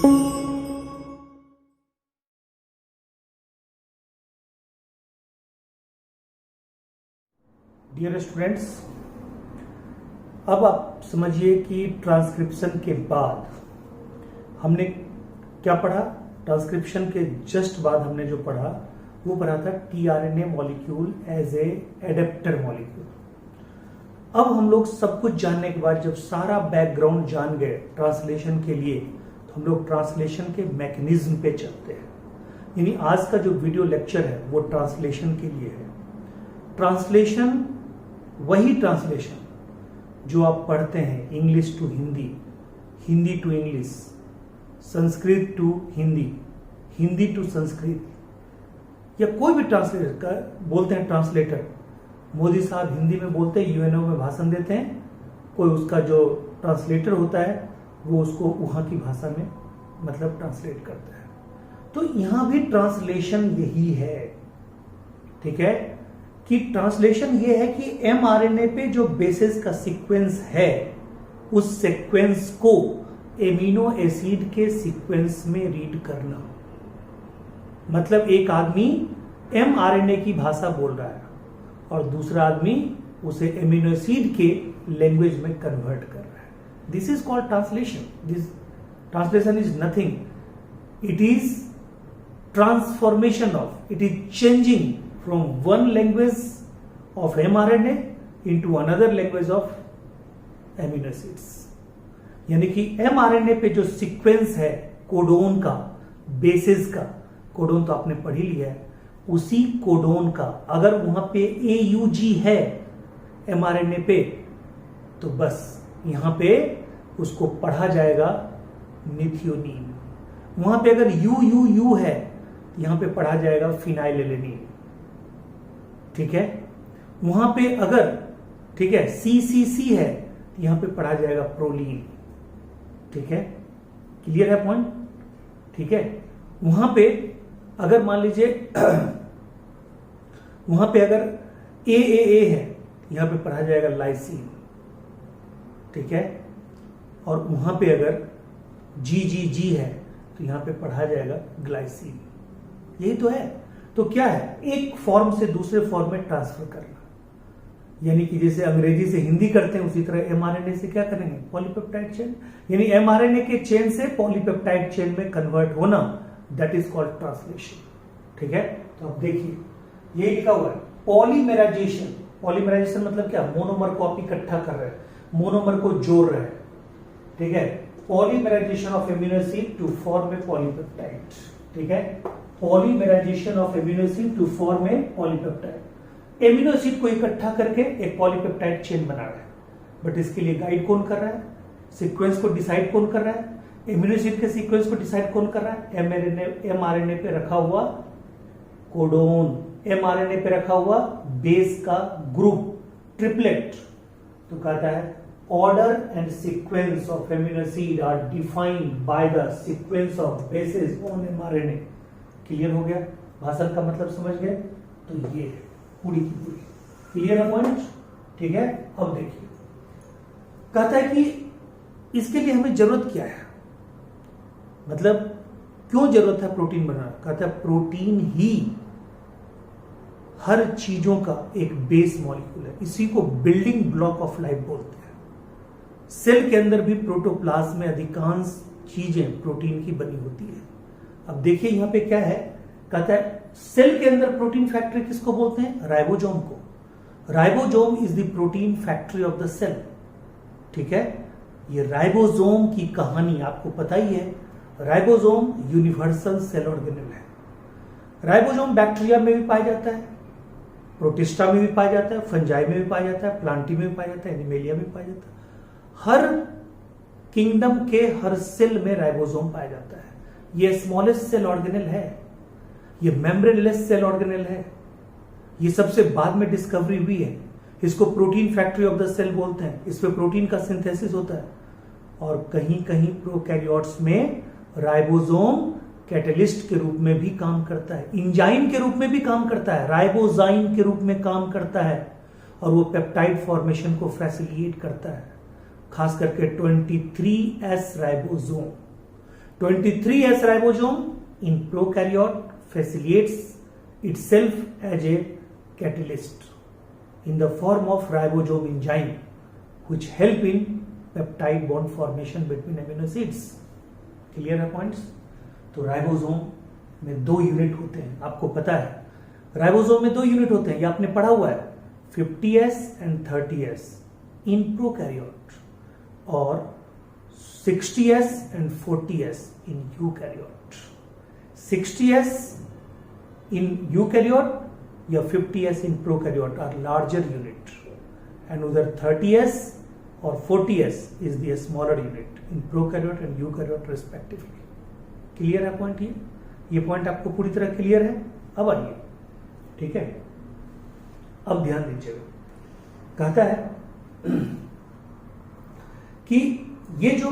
Dear students, अब आप समझिए कि ट्रांसक्रिप्शन के बाद हमने क्या पढ़ा। ट्रांसक्रिप्शन के जस्ट बाद हमने जो पढ़ा वो पढ़ा था tRNA molecule as a adapter molecule. अब हम लोग सब कुछ जानने के बाद जब सारा बैकग्राउंड जान गए ट्रांसलेशन के लिए, तो हम लोग ट्रांसलेशन के मैकेनिज्म पे चलते हैं। यानी आज का जो वीडियो लेक्चर है वो ट्रांसलेशन के लिए है। ट्रांसलेशन वही ट्रांसलेशन जो आप पढ़ते हैं, English to Hindi, Hindi to English, Sanskrit to Hindi, Hindi to Sanskrit, या कोई भी ट्रांसलेटर का बोलते हैं ट्रांसलेटर। मोदी साहब हिंदी में बोलते हैं, यूएनओ में भाषण देते हैं, कोई उसका जो ट्रांसलेटर होता है वो उसको वहां की भाषा में मतलब ट्रांसलेट करता है। तो यहां भी ट्रांसलेशन यही है, ठीक है, कि ट्रांसलेशन ये है कि एमआरएनए पे जो बेसिस का सीक्वेंस है उस सीक्वेंस को एमिनो एसिड के सीक्वेंस में रीड करना। मतलब एक आदमी एमआरएनए की भाषा बोल रहा है और दूसरा आदमी उसे एमिनो एसिड के लैंग्वेज में कन्वर्ट कर रहा है। This is called translation. This translation is nothing, it is transformation of, it is changing from one language of mRNA into another language of amino acids। यानी कि mRNA पे जो sequence है कोडोन का, बेसिस का, कोडोन तो आपने पढ़ ही लिया है, उसी कोडोन का अगर वहां पे AUG है mRNA पे, तो बस यहां पे उसको पढ़ा जाएगा मिथियोनीन। वहां पे अगर UUU है, यहां पे पढ़ा जाएगा फिनाइलएलेनिन, ठीक है। वहां पे अगर, ठीक है, CCC है, यहां पे पढ़ा जाएगा प्रोलीन, ठीक है। क्लियर है पॉइंट, ठीक है। वहां पे अगर मान लीजिए वहां पे अगर AAA है, यहां पे पढ़ा जाएगा लाइसिन, ठीक है। और वहां पे अगर GGG है तो यहां पे पढ़ा जाएगा ग्लाइसिन। यही तो है। तो क्या है, एक फॉर्म से दूसरे फॉर्म में ट्रांसफर करना। यानी कि जैसे अंग्रेजी से हिंदी करते हैं उसी तरह एमआरएनए से क्या करेंगे, पॉलीपेप्टाइड चेन, यानी एमआरएनए के चेन से पॉलीपेप्टाइड चेन में कन्वर्ट होना, दैट इज कॉल्ड ट्रांसलेशन, ठीक है। तो अब देखिए ये लिखा हुआ है पॉलीमेराइजेशन। पॉलीमेराइजेशन मतलब क्या, मोनोमर को आप इकट्ठा कर रहे हैं, मोनोमर को जोड़ रहे हैं, ठीक है। Polymerisation of amino acid to form a polypeptide, ठीक है। Polymerisation of amino acid to form a polypeptide. Amino acid को इकट्ठा करके एक पॉलीपेप्टाइड चेन बना रहा है, बट इसके लिए गाइड कौन कर रहा है, सीक्वेंस को डिसाइड कौन कर रहा है, एमिनो एसिड के सीक्वेंस को डिसाइड कौन कर रहा है, एमआरएनए पे रखा हुआ कोडोन, एमआरएनए पे रखा हुआ बेस का ग्रुप, ट्रिपलेट। तो कहता है order and sequence of amino acid are defined by the sequence of bases on mRNA। Clear हो गया, भाषण का मतलब समझ गए। तो ये पूरी की पूरी क्लियर है पॉइंट, ठीक है। अब देखिए कहता है कि इसके लिए हमें जरूरत क्या है, मतलब क्यों जरूरत है प्रोटीन बनाना। कहता है प्रोटीन ही हर चीजों का एक बेस मॉलिक्यूल है, इसी को बिल्डिंग ब्लॉक ऑफ लाइफ बोलते हैं। सेल के अंदर भी प्रोटोप्लाज्म में अधिकांश चीजें प्रोटीन की बनी होती है। अब देखिए यहां पे क्या है, कहता है सेल के अंदर प्रोटीन फैक्ट्री किसको बोलते हैं, राइबोसोम को। Ribosome is the protein factory of the cell, ठीक है। ये राइबोसोम की कहानी आपको पता ही है। राइबोसोम यूनिवर्सल सेल ऑर्गेनेल है। राइबोसोम बैक्टीरिया में भी पाया जाता है, प्रोटिस्टा में भी पाया जाता है, फंजाई में भी पाया जाता है, प्लांटी में भी पाया जाता है, एनिमेलिया में पाया जाता है। हर किंगडम के हर सेल में राइबोसोम पाया जाता है। ये स्मॉलेस्ट सेल ऑर्गेनेल है, ये मेम्ब्रेनलेस सेल ऑर्गेनेल है, ये सबसे बाद में डिस्कवरी हुई है। इसको protein factory of the cell बोलते हैं, इस पे प्रोटीन का सिंथेसिस होता है। और कहीं कहीं प्रोकैरियोट्स में राइबोसोम कैटलिस्ट के रूप में भी काम करता है, इंजाइम के रूप में भी काम करता है, राइबोजाइम के रूप में काम करता है, और वो पेप्टाइड फॉर्मेशन को फैसिलिटेट करता है, खास करके 23S ribosome. 23S ribosome in prokaryote facilitates itself as a catalyst in the form of ribosome enzyme which help in peptide bond formation between amino acids. Clear है पॉइंट्स? तो ribosome में 2 unit होते हैं, आपको पता है राइबोसोम में 2 unit होते हैं, ये आपने पढ़ा हुआ है, 50S and 30S in prokaryote और 60S and 40S in eukaryote. 60S in eukaryote या 50S in prokaryote are larger unit and either 30S or 40S is the smaller unit in prokaryote and eukaryote respectively. Clear है point? ये point आपको पूरी तरह clear है? अब आइए, ठीक है, अब ध्यान दीजिएगा. कहता है कि ये जो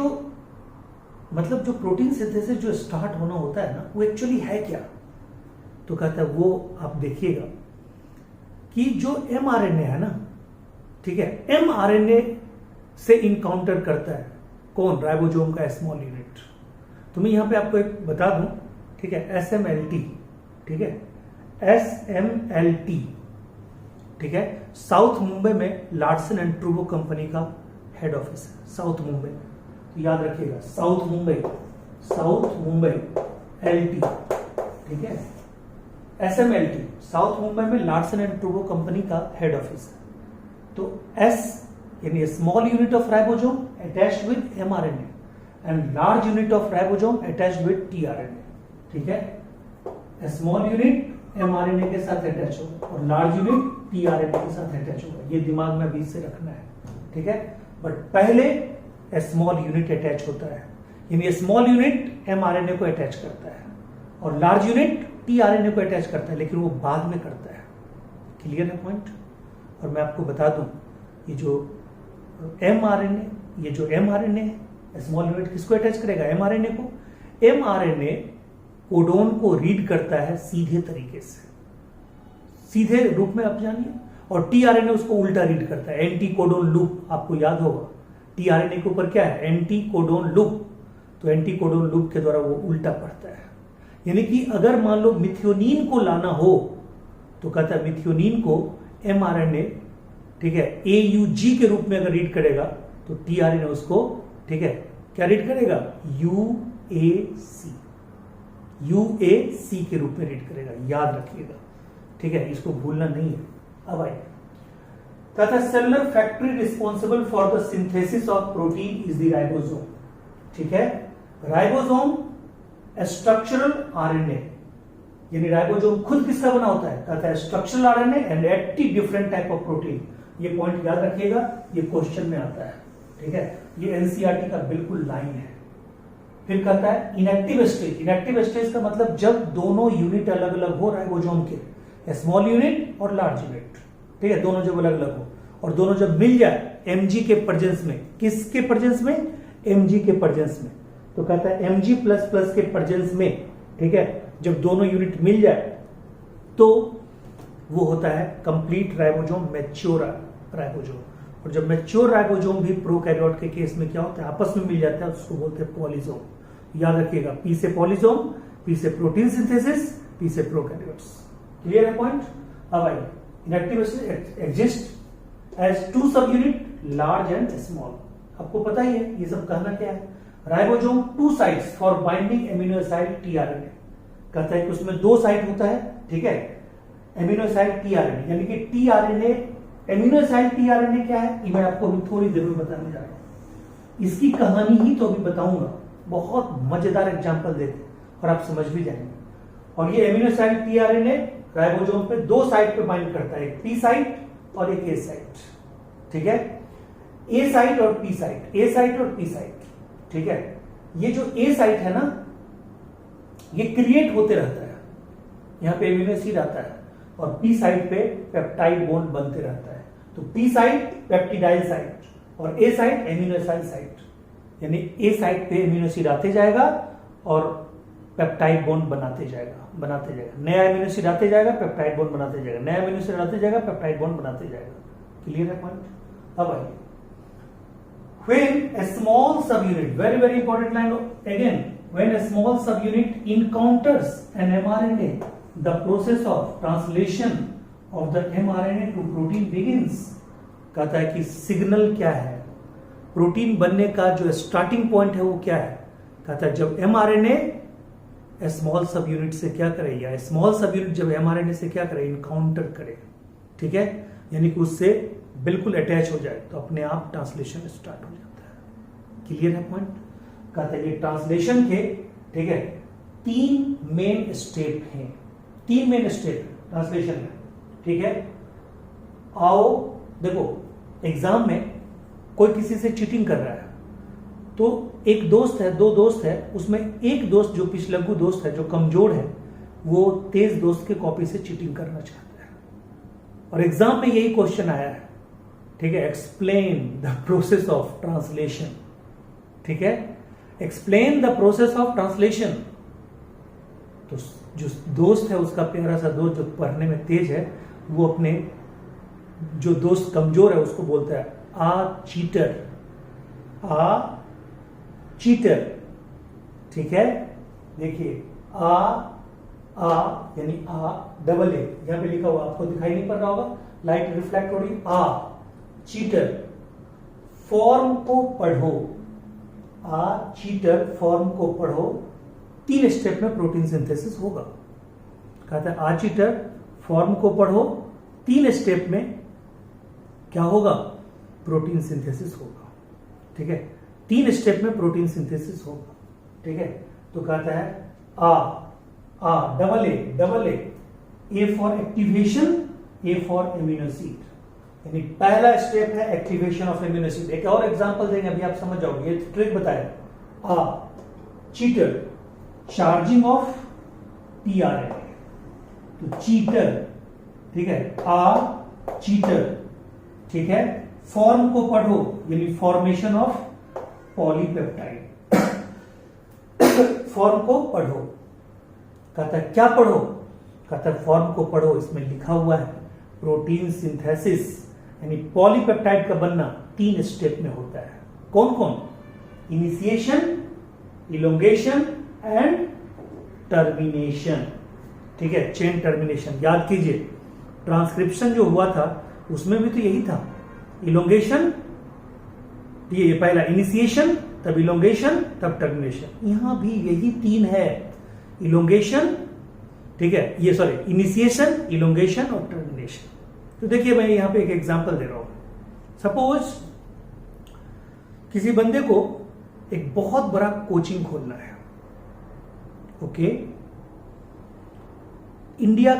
मतलब जो प्रोटीन सिंथेसिस जो स्टार्ट होना होता है ना, वो एक्चुअली है क्या? तो कहता है वो आप देखिएगा कि जो mRNA है ना, ठीक है, mRNA से इनकाउंटर करता है कौन? राइबोसोम का स्मॉल यूनिट. तो मैं यहां पे आपको एक बता दूं, ठीक है, SMLT, ठीक है, SMLT, ठीक है, साउथ मुंबई में लार्सन एंड ट्रूबो कंपनी का हेड ऑफिस है, साउथ मुंबई. तो याद रखिएगा, साउथ मुंबई LT, ठीक है, SMLT साउथ मुंबई में लार्सन एंड ट्रूबो कंपनी का हेड ऑफिस है. तो S यानी small unit of ribosome attached with mRNA and large unit of ribosome attached with tRNA. ठीक है, स्मॉल यूनिट mRNA के साथ अटैच होगा और लार्ज यूनिट tRNA के साथ अटैच होगा. ये दिमाग में बीच से रखना है, ठीक है. बट पहले स्मॉल यूनिट अटैच होता है, यानी स्मॉल यूनिट mRNA को अटैच करता है और लार्ज यूनिट tRNA को अटैच करता है, लेकिन वो बाद में करता है. क्लियर है पॉइंट? और मैं आपको बता दूं, ये जो mRNA है, स्मॉल यूनिट किसको अटैच करेगा? mRNA को. mRNA कोडोन को रीड करता है सीधे तरीके से, सीधे रूप में आप जानिए, और tRNA उसको उल्टा रीड करता है, एंटी कोडोन लूप. आपको याद होगा tRNA के ऊपर क्या है? Anti codon loop. तो एंटी कोडोन लूप के द्वारा वो उल्टा पढ़ता है. यानी कि अगर मान लो मिथियोनिन को लाना हो तो कहता है मिथियोनिन को mRNA, ठीक है, AUG के रूप में अगर रीड करेगा तो tRNA उसको, ठीक है, क्या रीड करेगा? UAC के रूप में रीड करेगा. याद रखिएगा, ठीक है, इसको भूलना नहीं है. अब आइए, कहता है cellular factory responsible for the synthesis of protein is the ribosome. ठीक है, राइबोसोम स्ट्रक्चरल आरएनए, यानी राइबोसोम खुद किसका बना होता है? कहता है structural RNA and 80 different type of protein. ये पॉइंट याद रखिएगा, ये क्वेश्चन में आता है. ठीक है, ये एनसीईआरटी का बिल्कुल लाइन है. फिर कहता है इनएक्टिव स्टेज. इनएक्टिव स्टेज का मतलब जब दोनों यूनिट अलग अलग हो राइबोसोम के, स्मॉल यूनिट और लार्ज यूनिट, ठीक है, दोनों जब अलग अलग हो और दोनों जब मिल जाए एमजी के प्रेजेंस में. किसके प्रेजेंस में? एमजी के प्रेजेंस में. तो कहता है एमजी प्लस प्लस के प्रेजेंस में, ठीक है, जब दोनों यूनिट मिल जाए तो वो होता है कंप्लीट राइबोसोम, मैच्योर राइबोसोम. और जब मैच्योर राइबोसोम भी प्रोकैरियोट के केस में क्या होता है? आपस में मिल जाता है, उसको बोलते हैं पॉलीसोम. याद रखिएगा, पी से पॉलीसोम, पी से प्रोटीन सिंथेसिस, पी से प्रोकैरियोट्स. क्लियर है पॉइंट? अब आइए, inactive exist as two subunit, large and small. आपको पता ही है ये सब कहना क्या है. Ribosome two sites for binding amino acid tRNA. कहता है कि उसमें 2 साइट होता है, ठीक है, एमिनो एसिड टीआरएनए, यानी कि टीआरएनए, एमिनो एसिड टीआरएनए क्या है ये मैं आपको अभी थोड़ी देर में बताने जा रहा हूं. इसकी कहानी ही तो अभी बताऊंगा, बहुत मजेदार एग्जांपल देते और आप समझ भी जाएंगे. और ये एमिनो एसिड टीआरएनए राइबोसोम पे 2 साइट पे बाइंड करता है, एक पी साइट और एक ए साइट. ठीक है, ए साइट और पी साइट, ए साइट और पी साइट. ठीक है, ये जो ए साइट है ना, ये क्रिएट होते रहता है, यहां पे एमिनो एसिड आता है, और पी साइट पे पेप्टाइड बॉन्ड बनते रहता है. तो पी साइट पेप्टिडाइल साइट और ए साइट एमिनो एसिड साइट, यानी ए साइट पे एमिनो एसिड आते जाएगा और पेप्टाइड बॉन्ड बनाते जाएगा. नया एमिनो एसिड आते जाएगा, पेप्टाइड बॉन्ड बनाते जाएगा, नया एमिनो एसिड आते जाएगा, पेप्टाइड बॉन्ड बनाते जाएगा. क्लियर है पॉइंट? अब आइए, when a small subunit, very very important line again, when a small subunit encounters an mRNA, the process of translation of the mRNA to protein begins. कहता है कि सिग्नल क्या है, प्रोटीन बनने का जो स्टार्टिंग पॉइंट है वो क्या है। कहता है जब mRNA स्मॉल सब यूनिट से क्या करे, या स्मॉल सब यूनिट जब mRNA से क्या करे, इनकाउंटर करे, ठीक है, यानी कि उससे बिल्कुल अटैच हो जाए तो अपने आप ट्रांसलेशन स्टार्ट हो जाता है। क्लियर है पॉइंट। कहता है ये ट्रांसलेशन के, ठीक है, 3 मेन स्टेप हैं, 3 मेन स्टेप ट्रांसलेशन में, ठीक है। आओ देखो, एग्जाम में कोई किसी से चीटिंग कर रहा है तो एक दोस्त है, 2 दोस्त है, उसमें एक दोस्त जो पिछलग्गू दोस्त है, जो कमजोर है, वो तेज दोस्त के कॉपी से चीटिंग करना चाहता है। और एग्जाम में यही क्वेश्चन आया है, ठीक है, explain the process of translation, ठीक है, explain the process of translation. तो जो दोस्त है उसका प्यारा सा दोस्त जो पढ़ने में तेज है, वो अपने जो दोस्त कमजोर है उसको बोलता है आ चीटर, आ चीटर, ठीक है। देखिए आ यानी आ डबल ए, यहां पे लिखा हुआ आपको दिखाई नहीं पड़ रहा होगा, लाइट रिफ्लेक्ट हो रही, आ चीटर। फॉर्म को पढ़ो, आ चीटर, फॉर्म को पढ़ो। 3 स्टेप में प्रोटीन सिंथेसिस होगा। कहता है आ चीटर, फॉर्म को पढ़ो, 3 स्टेप में क्या होगा, प्रोटीन सिंथेसिस होगा, ठीक है, 3 स्टेप में प्रोटीन सिंथेसिस होगा, ठीक है। तो कहता है आ double A for activation, A for amino acid, यानी पहला स्टेप है एक्टिवेशन ऑफ एमिनो एसिड। एक और एग्जांपल देंगे, अभी आप समझ जाओगे, ये ट्रिक बताया। आ चीटर, चार्जिंग ऑफ टीआरएनए, तो चीटर, ठीक है, आ चीटर, ठीक है। फॉर्म को पढ़ो, यानी फॉर्मेशन ऑफ पॉलीपेप्टाइड, फॉर्म को पढ़ो। कहता है क्या पढ़ो, कहता है फॉर्म को पढ़ो, इसमें लिखा हुआ है प्रोटीन सिंथेसिस, यानी पॉलीपेप्टाइड का बनना 3 स्टेप में होता है। कौन कौन, इनिशिएशन, इलोंगेशन एंड टर्मिनेशन, ठीक है, चेन टर्मिनेशन। याद कीजिए ट्रांसक्रिप्शन जो हुआ था उसमें भी तो यही था, इलोंगेशन, ये पहला इनिशिएशन, तब इलोंगेशन, तब टर्मिनेशन। यहां भी यही 3 है, इलोंगेशन, ठीक है, ये सॉरी इनिशिएशन, इलोंगेशन और टर्मिनेशन। तो देखिए मैं यहां पे एक एग्जांपल दे रहा हूं। सपोज किसी बंदे को एक बहुत बड़ा कोचिंग खोलना है, ओके, इंडिया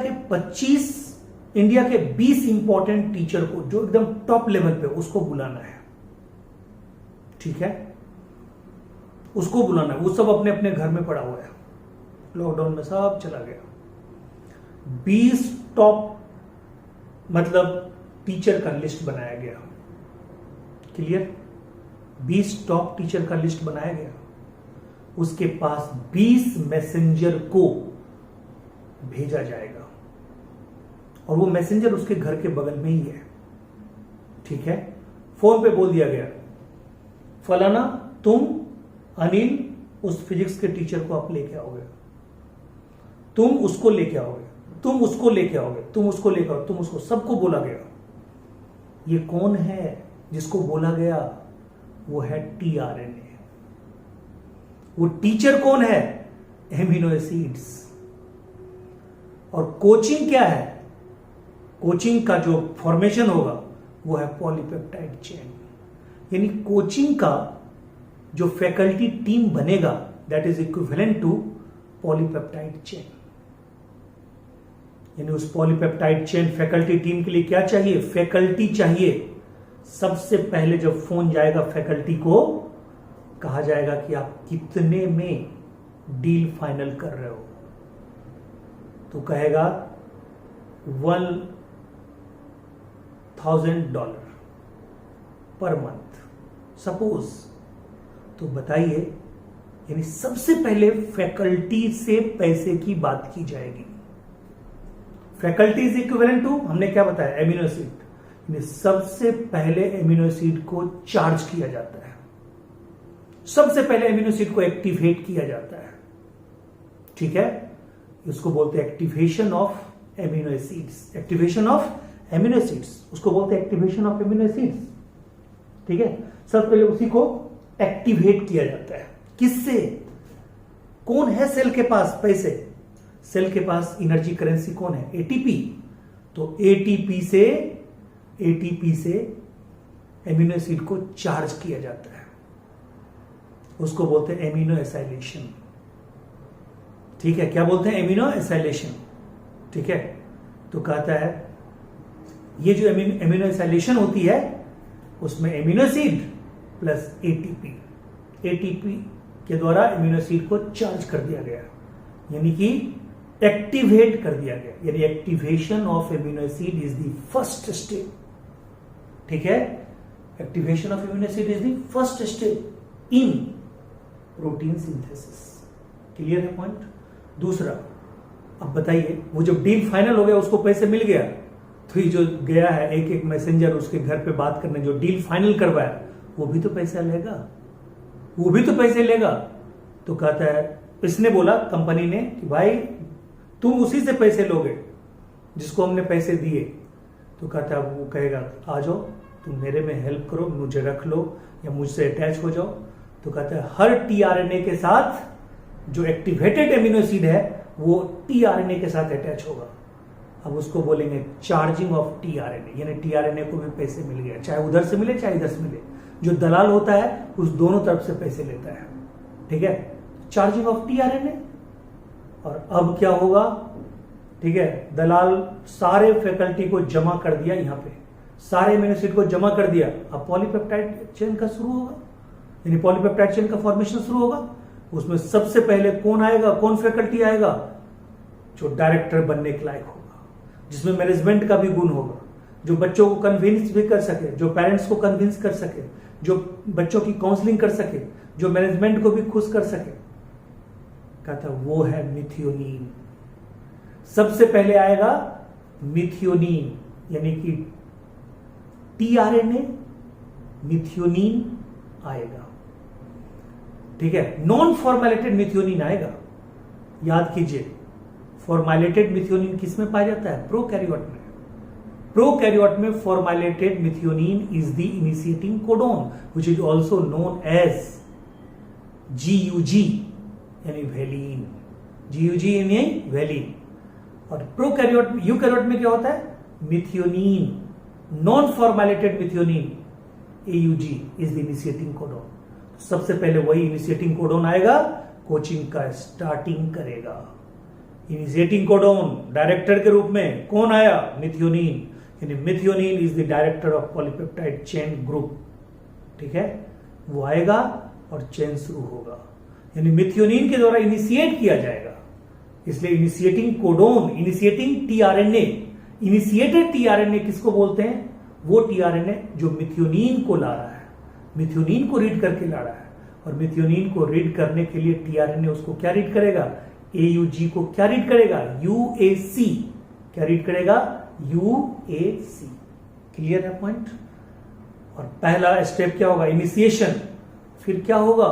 के 20 इंपॉर्टेंट टीचर को जो एकदम टॉप लेवल पे, उसको बुलाना है, ठीक है, उसको बुलाना है। वो सब अपने अपने घर में पड़ा हुआ है, लॉकडाउन में सब चला गया। 20 टॉप मतलब टीचर का लिस्ट बनाया गया, क्लियर, 20 टॉप टीचर का लिस्ट बनाया गया। उसके पास 20 मैसेंजर को भेजा जाएगा और वो मैसेंजर उसके घर के बगल में ही है, ठीक है। फोन पे बोल दिया गया, फलाना तुम अनिल उस फिजिक्स के टीचर को आप लेके आओगे, तुम उसको लेके आओगे, तुम उसको लेके आओगे, तुम उसको लेके आओगे, तुम उसको, सबको बोला गया। ये कौन है जिसको बोला गया, वो है टीआरएनए। वो टीचर कौन है, एमिनो एसिड्स। और कोचिंग क्या है, कोचिंग का जो फॉर्मेशन होगा वो है पॉलीपेप्टाइड चेन, यानी कोचिंग का जो फैकल्टी टीम बनेगा that is equivalent to polypeptide chain. यानी उस पॉलीपेप्टाइड चेन फैकल्टी टीम के लिए क्या चाहिए, फैकल्टी चाहिए। सबसे पहले जब फोन जाएगा फैकल्टी को, कहा जाएगा कि आप कितने में डील फाइनल कर रहे हो, तो कहेगा $1,000 पर मंथ सपोज। तो बताइए, यानी सबसे पहले फैकल्टी से पैसे की बात की जाएगी। फैकल्टी इज इक्विवेलेंट टू, हमने क्या बताया, एमिनो एसिड, यानी सबसे पहले एमिनो एसिड को चार्ज किया जाता है। सबसे पहले एमिनो एसिड को एक्टिवेट किया जाता है, ठीक है, उसको बोलते हैं activation of amino acids, activation of amino acids, उसको बोलते हैं एक्टिवेशन ऑफ एमिनो एसिड्स, ठीक है। सबसे पहले उसी को एक्टिवेट किया जाता है, किससे? कौन है सेल के पास पैसे? सेल के पास एनर्जी करेंसी कौन है? एटीपी। तो एटीपी से एमिनो एसिड को चार्ज किया जाता है, उसको बोलते हैं एमिनो एसाइलेशन, ठीक है। क्या बोलते हैं? एमिनो एसाइलेशन, ठीक है। तो कहता है ये जो एमिनो एसाइलेशन होती है उसमें एमिनो एसिड प्लस एटीपी के द्वारा एमिनो एसिड को चार्ज कर दिया गया, यानी कि एक्टिवेट कर दिया गया, यानी activation of amino acid is the first step, ठीक है। Activation of amino acid is the first step in protein synthesis. Clear है पॉइंट? दूसरा, अब बताइए, वो जब डील फाइनल हो गया, उसको पैसे मिल गया, तो ये जो गया है एक एक मैसेंजर उसके घर पे बात करने, जो डील फाइनल करवाया, वो भी तो पैसा लेगा, वो भी तो पैसे लेगा। तो कहता है, इसने बोला कंपनी ने कि भाई तुम उसी से पैसे लोगे जिसको हमने पैसे दिए। तो कहता है, वो कहेगा आ जाओ तुम मेरे में हेल्प करो, मुझे रख लो या मुझसे अटैच हो जाओ। तो कहता है हर टीआरएनए के साथ जो एक्टिवेटेड एमिनो एसिड है वो टीआरएनए के साथ अटैच होगा। अब उसको बोलेंगे चार्जिंग ऑफ टीआरएनए, यानी टीआरएनए को भी पैसे मिल गया, चाहे उधर से मिले चाहे इधर से मिले। जो दलाल होता है उस दोनों तरफ से पैसे लेता है, ठीक है। Charging of tRNA. और अब क्या होगा, ठीक है, दलाल सारे फैकल्टी को जमा कर दिया, यहां पे सारे एमिनो एसिड को जमा कर दिया। अब पॉलीपेप्टाइड चेन का शुरू होगा, यानी पॉलीपेप्टाइड चेन का फॉर्मेशन शुरू होगा। उसमें सबसे पहले कौन आएगा, कौन फैकल्टी आएगा? जो डायरेक्टर बनने के लायक होगा, जिसमें मैनेजमेंट का भी गुण होगा, जो बच्चों को कन्विंस भी कर सके, जो पेरेंट्स को कन्विंस कर सके, जो बच्चों की काउंसलिंग कर सके, जो मैनेजमेंट को भी खुश कर सके। कहता वो है मिथियोनिन। सबसे पहले आएगा मिथियोनिन, यानी कि टीआरएनए मिथियोनिन आएगा, ठीक है। नॉन फॉर्मेलेटेड मिथियोनिन आएगा। याद कीजिए, फॉर्मेलेटेड मिथियोनिन किस में पाया जाता है? प्रोकैरियोट में। प्रोकैरियोट में formylated methionine is the initiating codon which is also known as GUG, यानी वेलिन। जीयूजी यानी वेलिन। और प्रोकैरियोट यूकैरियोट में क्या होता है? Methionine, non formylated methionine AUG is the initiating codon. सबसे पहले वही इनिशिएटिंग कोडोन आएगा, कोचिंग का स्टार्टिंग करेगा। इनिशिएटिंग कोडोन डायरेक्टर के रूप में कौन आया? मिथियोनिन, यानी methionine is the director of polypeptide chain group, ठीक है। वो आएगा और चेन शुरू होगा, यानी मिथियोनिन के द्वारा इनिशिएट किया जाएगा। इसलिए initiating codon, initiating tRNA, initiated tRNA किसको बोलते हैं? वो टीआरएनए जो मिथियोनिन को ला रहा है, मिथियोनिन को रीड करके ला रहा है। और मिथियोनिन को रीड करने के लिए टीआरएनए उसको क्या रीड करेगा? एयूजी को क्या रीड करेगा? यूएसी। क्या रीड करेगा? यूएसी। क्लियर है पॉइंट? और पहला स्टेप क्या होगा? इनिशिएशन। फिर क्या होगा?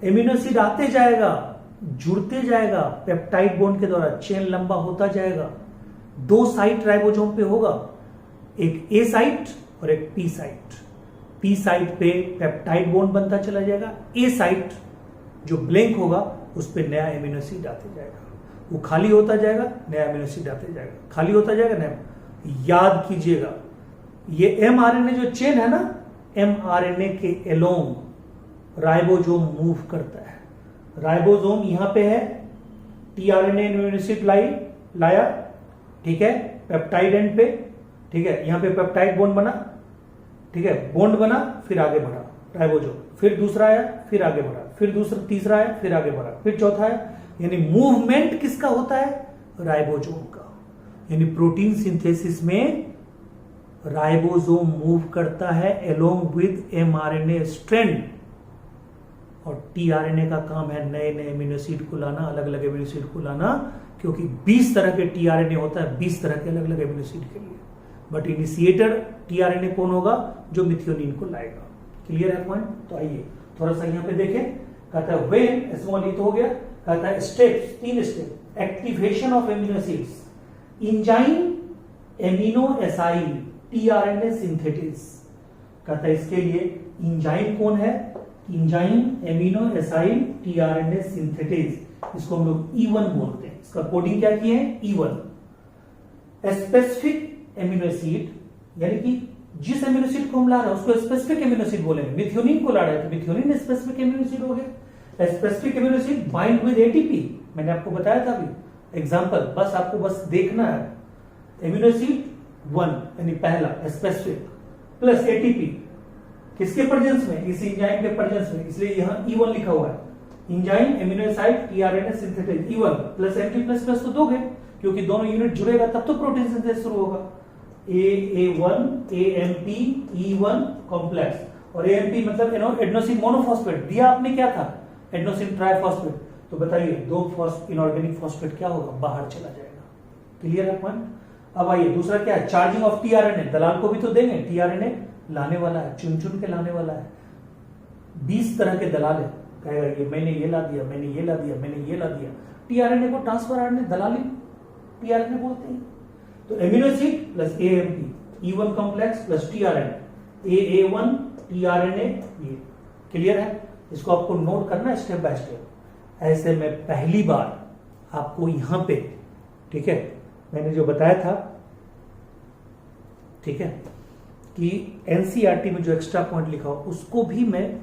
एमिनो एसिड आते जाएगा, जुड़ते जाएगा पेप्टाइड बॉन्ड के द्वारा, चेन लंबा होता जाएगा। 2 साइट राइबोसोम पे होगा, एक ए साइट और एक पी साइट। पी साइट पे पेप्टाइड बॉन्ड बनता चला जाएगा, ए साइट जो ब्लैंक होगा उस पे नया एमिनो एसिड आते जाएगा। वो खाली होता जाएगा, नया एमिनो एसिड आते जाएगा, खाली होता जाएगा, नया। याद कीजिएगा, ये एमआरएनए जो चेन है ना, एमआरएनए के एलोंग राइबोसोम मूव करता है। राइबोसोम यहां पे है, टीआरएनए एमिनो एसिड लाया, ठीक है, पेप्टाइड एंड पे, ठीक है, यहां पे पेप्टाइड बॉन्ड बना, ठीक है, बॉन्ड बना, फिर आगे बढ़ा राइबोसोम, फिर दूसरा आया, फिर आगे बढ़ा, फिर दूसरा तीसरा आया, फिर आगे बढ़ा, फिर चौथा आया। यानी मूवमेंट किसका होता है? राइबोसोम का। यानी प्रोटीन सिंथेसिस में राइबोसोम मूव करता है अलोंग विद एमआरएनए स्ट्रैंड। और टीआरएनए का काम है नए नए एमिनो एसिड को लाना, अलग अलग एमिनो एसिड को लाना, क्योंकि 20 तरह के टीआरएनए होता है, 20 तरह के अलग अलग एमिनो एसिड के लिए। बट इनिशिएटर टीआरएनए कौन होगा? जो मिथियोनिन को लाएगा। क्लियर है पॉइंट? तो आइए थोड़ा सा यहाँ पे देखें, कहता है व्हेन, स्मॉल ई तो हो गया, कहता है steps, 3 step, activation of amino acids, enzyme amino acyl tRNA synthesis. कहता है इसके लिए इंजाइम कौन है, enzyme amino acyl tRNA synthesis, इसको हम लोग E1 बोलते हैं। इसका कोडिंग क्या किए हैं, E1। स्पेसिफिक एमिनो एसिड, यानी कि जिस एमिनो एसिड को हम ला रहे हैं उसको स्पेसिफिक एमिनो एसिड बोलेंगे। मिथ्योनिन को ला रहे हैं तो मिथ्योनिन स्पेसिफिक एमिनो एसिड हो गया। Specific amino acid bind with ATP, मैंने आपको बताया था अभी एग्जांपल, बस आपको बस देखना है। एमिनो एसिड 1 यानी पहला स्पेसिफिक प्लस एटीपी, किसके प्रेजेंस में, इस एंजाइम के प्रेजेंस में, इसलिए यहां E1 लिखा हुआ है। Enzyme amino acid tRNA synthesis E1 plus MT plus plus तो दोगे, क्योंकि दोनों यूनिट जुड़ेगा तब तो प्रोटीन सिंथेसिस शुरू होगा। AA1 AMP E1 कॉम्प्लेक्स, और AMP मतलब एडेनोसिन मोनोफॉस्फेट, दिया आपने क्या था, एडेनोसिन ट्राइफॉस्फेट। तो बताइए 2 इनऑर्गेनिक फॉस्फेट क्या होगा, बाहर चला जाएगा। क्लियर है पॉइंट। अब आइए दूसरा क्या है, चार्जिंग ऑफ टीआरएनए। दलाल को भी तो देंगे, टीआरएनए लाने वाला है, चुन चुन के लाने वाला है। 20 तरह के दलाल है, कहेगा ये मैंने ये ला दिया, मैंने ये ला दिया, मैंने ये ला दिया। टीआरएनए को ट्रांसफर आरएनए दलाली टीआरएनए बोलते हैं। तो amino acid plus AMP E1 complex plus tRNA AA1 tRNA, ये क्लियर है। इसको आपको नोट करना है स्टेप बाय स्टेप। ऐसे में पहली बार आपको यहां पे, ठीक है, मैंने जो बताया था, ठीक है, कि एनसीईआरटी में जो एक्स्ट्रा पॉइंट लिखा हो उसको भी मैं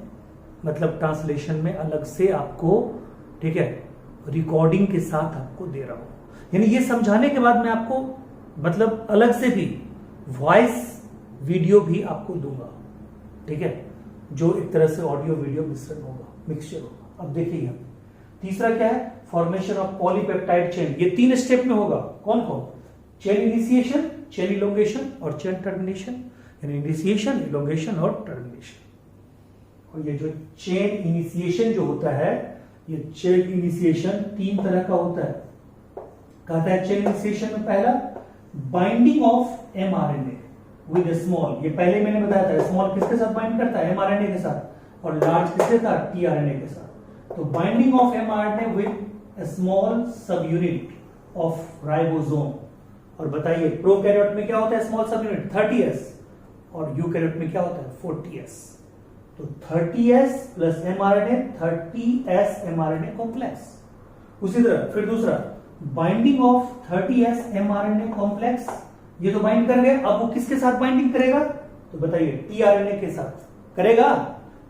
मतलब ट्रांसलेशन में अलग से आपको, ठीक है, रिकॉर्डिंग के साथ आपको दे रहा हूं। यानी ये समझाने के बाद मैं आपको मतलब अलग से भी वॉइस वीडियो भी आपको दूंगा, ठीक है, जो एक तरह से ऑडियो वीडियो मिश्रण होगा, मिक्सचर होगा। अब देखिए यहाँ तीसरा क्या है, फॉर्मेशन ऑफ पॉलीपेप्टाइड चेन। ये 3 स्टेप में होगा। कौन कौन, चेन इनिशिएशन, चेन इलोंगेशन और चेन टर्मिनेशन, यानी इनिशिएशन, इलोंगेशन और टर्मिनेशन। और ये जो चेन इनिशिएशन जो होता है, ये चेन इनिशिएशन 3 तरह का होता है। कहता है चेन इनिशिएशन में पहला binding of mRNA with small, ये पहले मैंने बताया था, स्मॉल किसके साथ बाइंड करता है, mRNA के साथ, और लार्ज किसके साथ, tRNA के साथ। तो binding of mRNA with small सब यूनिट ऑफ राइबोसोम। और बताइए प्रोकैरियोट में क्या होता है स्मॉल सब यूनिट, 30S, और यूकैरियोट में क्या होता है 40S। तो 30S plus mRNA, 30S mRNA complex. उसी तरह फिर दूसरा binding of 30S mRNA complex, ये तो बाइंड कर गए। अब वो किसके साथ बाइंडिंग करेगा, तो बताइए tRNA के साथ करेगा,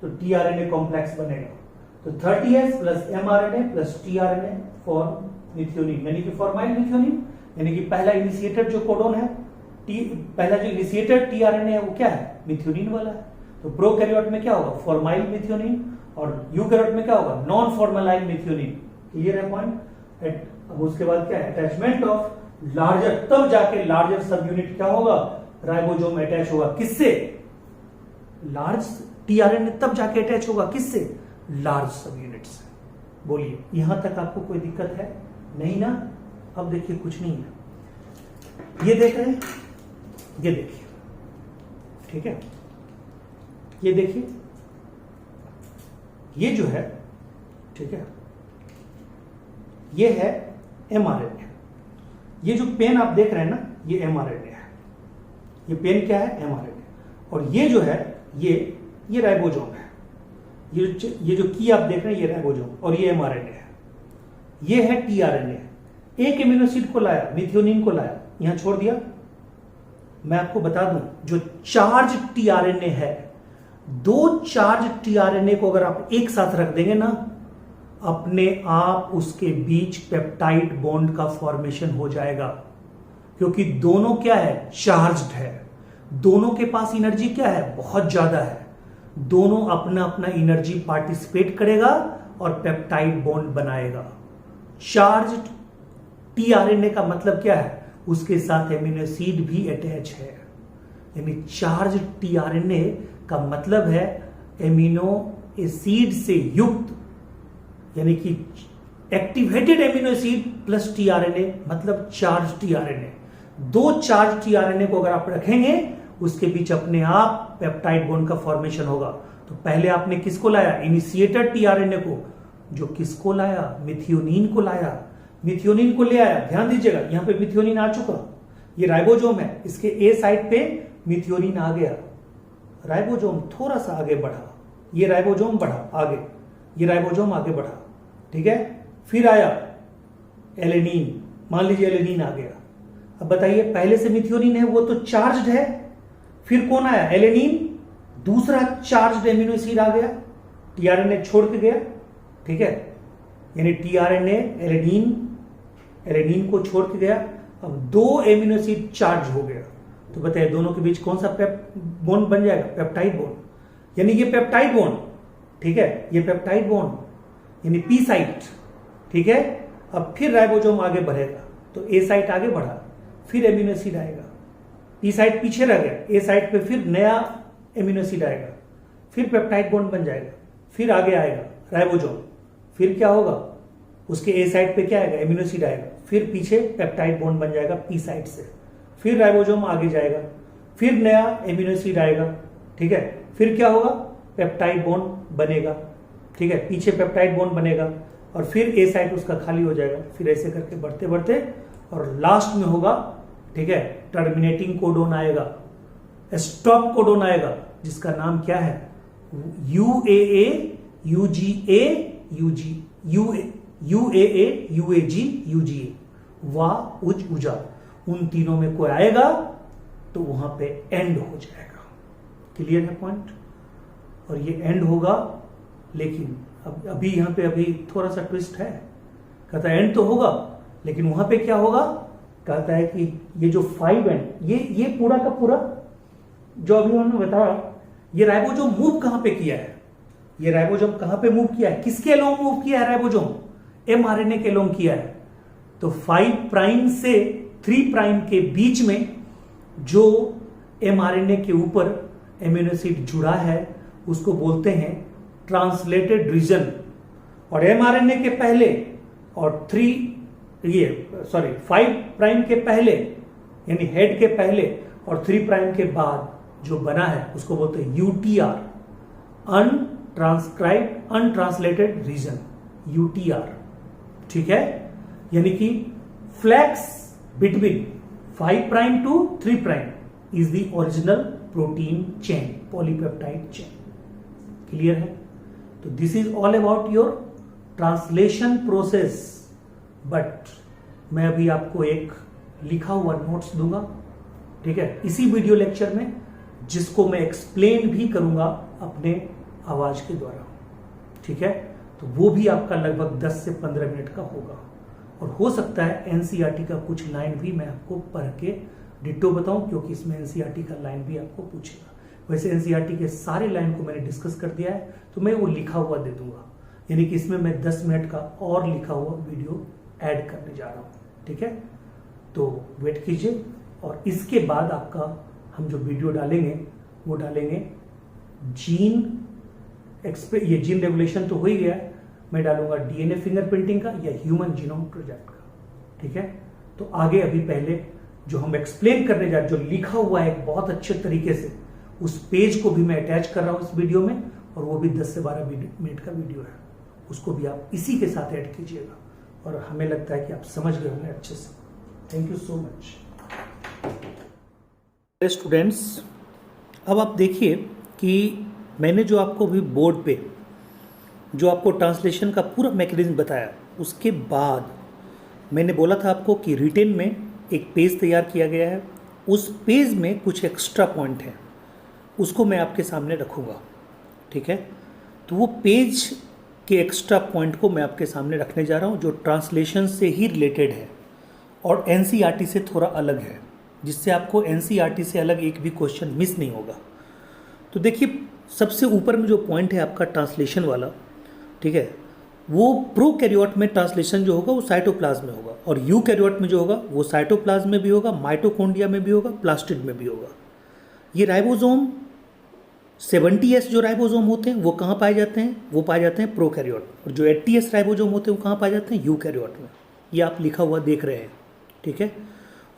तो tRNA कॉम्प्लेक्स बनेगा। तो 30S plus mRNA plus tRNA for methionine, यानी कि फॉर्माइल मिथ्योनिन, यानी कि पहला इनिशिएटर जो कोडोन है, पहला जो इनिशिएटर tRNA है वो क्या है, मिथ्योनिन वाला है। तो प्रोकैरियोट में क्या होगा, फॉर्माइल मिथ्योनिन, और यूकैरियोट में क्या होगा, नॉन फॉर्मलाइल मिथ्योनिन। क्लियर है पॉइंट। अब उसके बाद क्या है, अटैचमेंट ऑफ लार्जर, तब जाके लार्जर सब यूनिट क्या होगा, राइबोसोम अटैच होगा। किससे, लार्ज टीआरएनए तब जाके अटैच होगा, किससे, लार्ज सब यूनिट से। बोलिए यहां तक आपको कोई दिक्कत है, नहीं ना। अब देखिए कुछ नहीं है, ये देख रहे हैं, ये देखिए, ठीक है, ये देखिए, ये जो है, ठीक है, ये है mRNA। ये जो पेन आप देख रहे हैं ना, ये mRNA है। ये पेन क्या है, mRNA। और ये जो है, ये राइबोसोम है। ये जो की आप देख रहे हैं, ये राइबोसोम, और ये mRNA है। ये है tRNA। एक एमिनो एसिड को लाया, मिथ्योनिन को लाया, यहां छोड़ दिया। मैं आपको बता दूं, जो चार्ज tRNA है, 2 चार्ज tRNA को अगर आप एक साथ रख देंगे ना, अपने आप उसके बीच पेप्टाइड बॉन्ड का फॉर्मेशन हो जाएगा, क्योंकि दोनों क्या है, चार्ज्ड है। दोनों के पास एनर्जी क्या है, बहुत ज्यादा है। दोनों अपना अपना एनर्जी पार्टिसिपेट करेगा और पेप्टाइड बॉन्ड बनाएगा। चार्ज्ड टीआरएनए का मतलब क्या है, उसके साथ एमिनो एसिड भी अटैच है। यानी चार्ज टीआरएनए का मतलब है एमिनो एसिड से युक्त, यानी कि activated amino acid plus tRNA मतलब चार्ज टीआरएनए। 2 चार्ज टीआरएनए को अगर आप रखेंगे, उसके बीच अपने आप पेप्टाइड बॉन्ड का फॉर्मेशन होगा। तो पहले आपने किसको लाया, इनिशिएटेड टीआरएनए को, जो किसको लाया, मिथियोनिन को लाया, मिथियोनिन को ले आया। ध्यान दीजिएगा यहां पे मिथियोनिन आ चुका, ये राइबोसोम है, इसके ए साइड पे मिथियोनिन आ गया, राइबोसोम थोड़ा सा आगे बढ़ा, ये राइबोसोम बढ़ा आगे, ये राइबोसोम आगे बढ़ा, ठीक है। फिर आया एलेनिन, मान लीजिए एलेनिन आ गया। अब बताइए पहले से मिथियोनिन है वो तो चार्ज्ड है, फिर कौन आया, एलेनिन, दूसरा चार्ज्ड एमिनो एसिड आ गया, टीआरएनए छोड़ के गया, ठीक है। यानी टीआरएनए एलेनिन को छोड़ के गया, अब 2 एमिनो एसिड चार्ज हो गया। तो बताइए दोनों के बीच कौन सा बॉन्ड बन जाएगा, पेप्टाइड बॉन्ड, यानी ये पेप्टाइड बॉन्ड, ठीक है, ये पेप्टाइड बॉन्ड यानी पी साइट, ठीक है। अब फिर राइबोसोम आगे बढ़ेगा, तो ए साइट आगे बढ़ा, फिर एमिनो एसिड आएगा, पी साइट पीछे रह गया, ए साइट पे फिर नया एमिनो एसिड आएगा, फिर पेप्टाइड बॉन्ड बन जाएगा, फिर आगे आएगा राइबोसोम, फिर क्या होगा, उसके ए साइड पे क्या आएगा, एमिनो एसिड आएगा, फिर पीछे पेप्टाइड बॉन्ड बन जाएगा पी साइड से, फिर राइबोसोम आगे जाएगा, फिर नया एमिनो एसिड आएगा, ठीक है, फिर क्या होगा, पेप्टाइड बॉन्ड बनेगा, ठीक है, पीछे पेप्टाइड बॉन्ड बनेगा, और फिर ए साइट उसका खाली हो जाएगा, फिर ऐसे करके बढ़ते बढ़ते और लास्ट में होगा, ठीक है, टर्मिनेटिंग कोडोन आएगा, स्टॉप कोडोन आएगा, जिसका नाम क्या है, UAA UGA UAA UAG UGA, वाह उज उजा, उन तीनों में कोई आएगा तो वहां पे एंड हो जाएगा। क्लियर है पॉइंट। और ये एंड होगा, लेकिन अब अभी यहां पे अभी थोड़ा सा ट्विस्ट है, कहता है एंड तो होगा, लेकिन वहां पे क्या होगा, कहता है कि ये जो 5 एंड, ये पूरा का पूरा जो अभी उन्होंने बताया, ये राइबोसोम मूव कहां पे किया है, ये राइबोसोम कहां पे मूव किया है, किसके अलोंग मूव किया है राइबोसोम, mRNA के अलोंग किया है। तो 5 प्राइम से 3 प्राइम के बीच में जो mRNA के ऊपर एमिनो एसिड जुड़ा है उसको बोलते हैं ट्रांसलेटेड रीजन। और mRNA के पहले और 5 प्राइम के पहले यानी हेड के पहले और 3 प्राइम के बाद जो बना है उसको बोलते हैं UTR, untranscribed untranslated region, UTR, ठीक है। यानी कि flanks between 5 prime to 3 prime is the original protein chain, polypeptide chain. Clear है। तो this is all about your translation process. But मैं अभी आपको एक लिखा हुआ नोट्स दूंगा, ठीक है, इसी वीडियो लेक्चर में, जिसको मैं एक्सप्लेन भी करूंगा अपने आवाज के द्वारा, ठीक है। तो वो भी आपका लगभग 10 से 15 मिनट का होगा, और हो सकता है एनसीईआरटी का कुछ लाइन भी मैं आपको पढ़ के डिट्टो बताऊं, क्योंकि इसमें एनसीईआरटी का लाइन भी आपको पूछेगा। वैसे एनसीईआरटी के सारे लाइन को मैंने डिस्कस कर दिया है, तो मैं वो लिखा हुआ दे दूंगा, यानी कि इसमें मैं 10 मिनट का और लिखा हुआ वीडियो ऐड करने जा रहा हूं, ठीक है। तो वेट कीजिए, और इसके बाद आपका हम जो वीडियो डालेंगे वो डालेंगे ये जीन रेगुलेशन तो हो ही गया, मैं डालूंगा डीएनए फिंगरप्रिंटिंग का या ह्यूमन जीनोम प्रोजेक्ट का, ठीक है। तो आगे अभी पहले जो हम एक्सप्लेन करने जा रहे, जो लिखा हुआ है बहुत अच्छे तरीके से, उस पेज को भी मैं अटैच कर रहा हूं इस वीडियो में, और वो भी 10 से 12 मिनट का वीडियो है, उसको भी आप इसी के साथ ऐड कीजिएगा, और हमें लगता है कि आप समझ गए होंगे अच्छे से। Thank you so much students. अब आप देखिए कि मैंने जो आपको अभी बोर्ड पे जो आपको ट्रांसलेशन का पूरा मैकेनिज्म बताया, उसके बाद मैंने बोला था आपको कि रिटेन में एक पेज तैयार किया गया है, उस पेज में कुछ एक्स्ट्रा पॉइंट है, उसको मैं आपके सामने रखूँगा, ठीक है। तो वो पेज के एक्स्ट्रा पॉइंट को मैं आपके सामने रखने जा रहा हूँ, जो ट्रांसलेशन से ही रिलेटेड है और एनसीईआरटी से थोड़ा अलग है, जिससे आपको एनसीईआरटी से अलग एक भी क्वेश्चन मिस नहीं होगा। तो देखिए सबसे ऊपर में जो पॉइंट है आपका ट्रांसलेशन वाला, ठीक है, वो प्रोकैरियोट में ट्रांसलेशन जो होगा वो साइटोप्लाज्म में होगा, और यूकैरियोट में जो होगा वो साइटोप्लाज्म में भी होगा, माइटोकॉन्ड्रिया में भी होगा, प्लास्टिड में भी होगा। ये राइबोसोम 70S जो राइबोसोम होते हैं वो कहाँ पाए जाते हैं, वो पाए जाते हैं प्रोकैरियोट, और जो 80S राइबोसोम होते हैं वो कहाँ पाए जाते हैं, यूकैरियोट में। ये आप लिखा हुआ देख रहे हैं, ठीक है।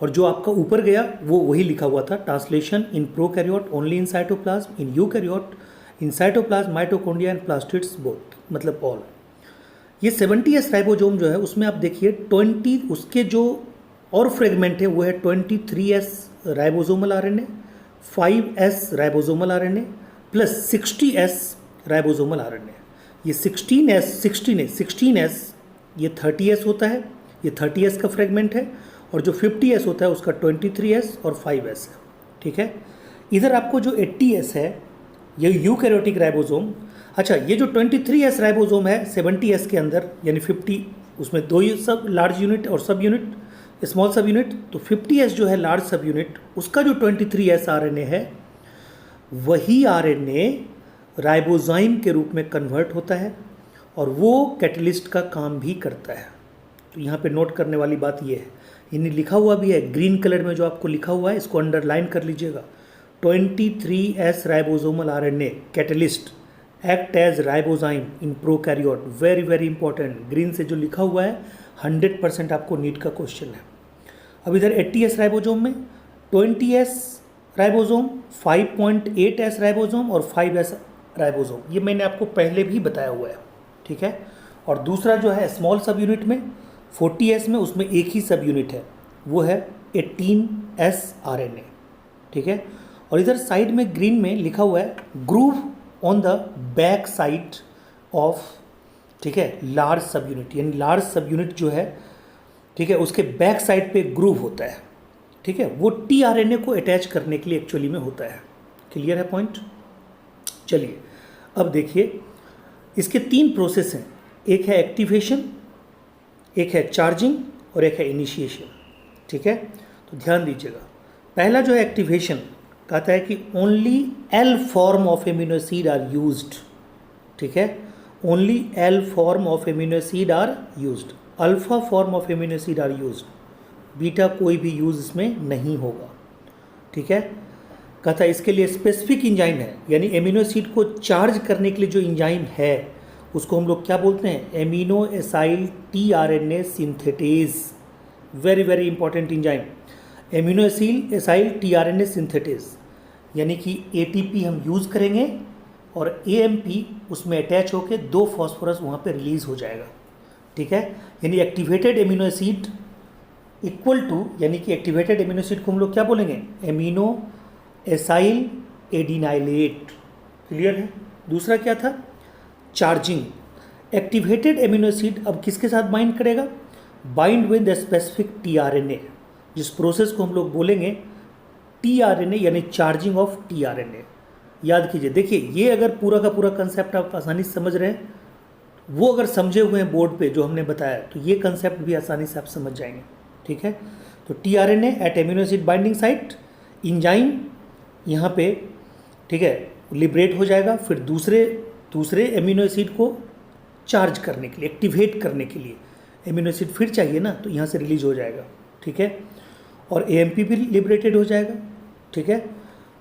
और जो आपका ऊपर गया वो वही लिखा हुआ था, translation in prokaryote only in cytoplasm, in eukaryote in cytoplasm, mitochondria and plastids both, मतलब ऑल। ये 70s राइबोसोम जो है उसमें आप देखिए 20 उसके जो और फ्रेगमेंट है वो है 23S ribosomal RNA, 5S ribosomal RNA plus 60S ribosomal RNA. ये 16S ये 30S होता है, ये 30S का फ्रेगमेंट है, और जो 50S होता है उसका 23S और 5S है। ठीक है, इधर आपको जो 80S है ये यूकैरियोटिक राइबोसोम। अच्छा, ये जो 23S राइबोसोम है 70S के अंदर, यानी 50, उसमें दो ही सब लार्ज यूनिट और सब यूनिट, स्मॉल सब यूनिट। तो 50S जो है लार्ज सब यूनिट, उसका जो 23S आरएनए है वही आरएनए राइबोजाइम के रूप में कन्वर्ट होता है और वो कैटलिस्ट का काम भी करता है। तो यहाँ पे नोट करने वाली बात ये है, इन्हें लिखा हुआ भी है ग्रीन कलर में, जो आपको लिखा हुआ है इसको अंडरलाइन कर लीजिएगा। 23S ribosomal RNA catalyst act as ribozyme in prokaryote. Very very important, green से जो लिखा हुआ है 100% आपको नीट का क्वेश्चन है। अब इधर 80S राइबोसोम में 20S राइबोसोम, 5.8S राइबोसोम और 5S राइबोसोम, ये मैंने आपको पहले भी बताया हुआ है। ठीक है, और दूसरा जो है स्मॉल सब यूनिट में 40S में, उसमें एक ही सब यूनिट है, वो है 18S आरएनए। ठीक है, और इधर साइड में ग्रीन में लिखा हुआ है groove on the back side of, ठीक है, लार्ज सब यूनिट, यानी लार्ज सब यूनिट जो है, ठीक है, उसके बैक साइड पे ग्रूव होता है। ठीक है, वो टीआरएनए को अटैच करने के लिए एक्चुअली में होता है। क्लियर है पॉइंट? चलिए अब देखिए, इसके 3 प्रोसेस हैं, एक है एक्टिवेशन, एक है चार्जिंग और एक है इनिशिएशन। ठीक है, तो ध्यान दीजिएगा। पहला जो है एक्टिवेशन, कहता है कि only L form of amino acid are used. ठीक है, only L form of amino acid are used, alpha form of amino acid are used, beta कोई भी यूज इसमें नहीं होगा। ठीक है, कहता है इसके लिए स्पेसिफिक इंजाइम है, यानी एमिनो एसिड को चार्ज करने के लिए जो इंजाइम है उसको हम लोग क्या बोलते हैं? Amino acyl tRNA synthetase. Very very important enzyme, amino acyl tRNA synthetase, यानी कि एटीपी हम यूज़ करेंगे और एएमपी उसमें अटैच होकर 2 फॉस्फोरस वहाँ पे रिलीज हो जाएगा। ठीक है, यानी activated amino acid equal to, यानी कि एक्टिवेटेड एमिनो एसिड को हम लोग क्या बोलेंगे? Amino acyl adenylate. क्लियर है? दूसरा क्या था? चार्जिंग। एक्टिवेटेड एमिनो एसिड अब किसके साथ बाइंड करेगा? Bind with the specific tRNA, जिस प्रोसेस को हम लोग बोलेंगे टीआरएनए, यानी चार्जिंग ऑफ टीआरएनए। याद कीजिए, देखिए ये अगर पूरा का पूरा कंसेप्ट आप आसानी से समझ रहे हैं, वो अगर समझे हुए हैं बोर्ड पे जो हमने बताया, तो ये कंसेप्ट भी आसानी से आप समझ जाएंगे। ठीक है, तो tRNA at amino acid binding site, enzyme यहाँ पे, ठीक है, लिबरेट हो जाएगा, फिर दूसरे एमिनो एसिड को चार्ज करने के लिए, एक्टिवेट करने के लिए एमिनो एसिड फिर चाहिए ना, तो यहाँ से रिलीज हो जाएगा। ठीक है, और एएमपी भी लिबरेटेड हो जाएगा। ठीक है,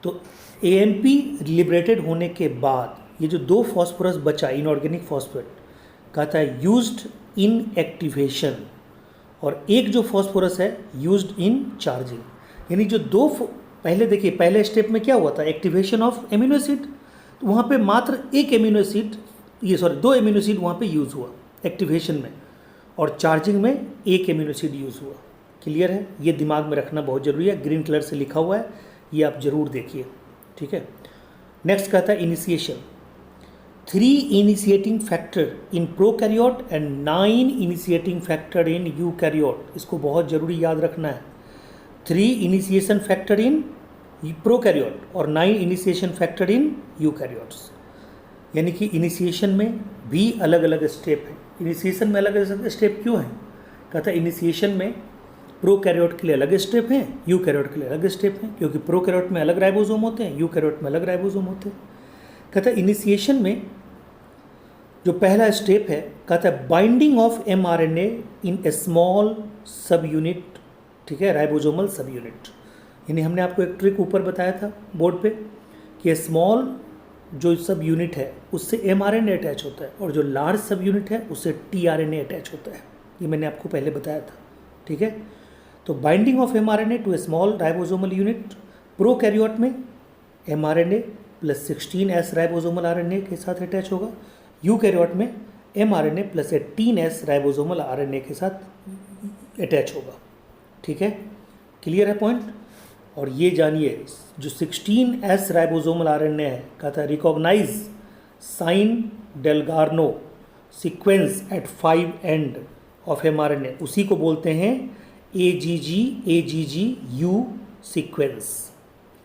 तो एएमपी लिबरेटेड होने के बाद ये जो 2 फॉस्फोरस बचा, इनऑर्गेनिक फॉस्फेट, कहता है यूज्ड इन एक्टिवेशन, और एक जो फॉस्फोरस है यूज्ड इन चार्जिंग। यानी जो 2 पहले देखिए, पहले स्टेप में क्या हुआ था? एक्टिवेशन ऑफ एमिनो एसिड, तो वहाँ पे मात्र एक एमिनो एसिड, 2 एमिनो एसिड वहाँ पे यूज़ हुआ एक्टिवेशन में, और चार्जिंग में एक एमिनो एसिड यूज़ हुआ। क्लियर है? ये दिमाग में रखना बहुत ज़रूरी है, ग्रीन कलर से लिखा हुआ है, ये आप ज़रूर देखिए। ठीक है, नेक्स्ट कहता है initiation. 3 initiating factor in prokaryote and 9 initiating factor in eukaryote. इसको बहुत ज़रूरी याद रखना है। 3 इनिशिएशन फैक्टर इन प्रोकैरियोट और 9 इनिशिएशन फैक्टर इन यूकैरियोट्स। यानी कि इनिशिएशन में भी अलग अलग स्टेप हैं। इनिशिएशन में अलग अलग स्टेप क्यों हैं? कहता है इनिशिएशन में प्रोकैरियोट के लिए अलग स्टेप हैं, यूकैरियोट के लिए अलग स्टेप हैं, क्योंकि प्रोकैरियोट में अलग राइबोसोम होते हैं, यूकैरियोट में अलग राइबोसोम होते हैं। कहता है इनिशिएशन में जो पहला स्टेप है, कहता है binding of mRNA in A small सब यूनिट। ठीक है, राइबोसोमल सब यूनिट। यानी हमने आपको एक ट्रिक ऊपर बताया था बोर्ड पे कि स्मॉल जो सब यूनिट है उससे एमआरएनए अटैच होता है, और जो लार्ज सब यूनिट है उससे टीआरएनए अटैच होता है। ये मैंने आपको पहले बताया था। ठीक है, तो binding of mRNA to a small ribosomal unit, prokaryote में mRNA plus 16s ribosomal RNA के साथ अटैच होगा। यूकैरियोट में mRNA plus 18s ribosomal RNA के साथ अटैच होगा। ठीक है, क्लियर है पॉइंट। और ये जानिए जो 16s राइबोसोमल आरएनए है, कहा था recognize Shine Dalgarno sequence at 5 end of mRNA, उसी को बोलते हैं AGG सीक्वेंस।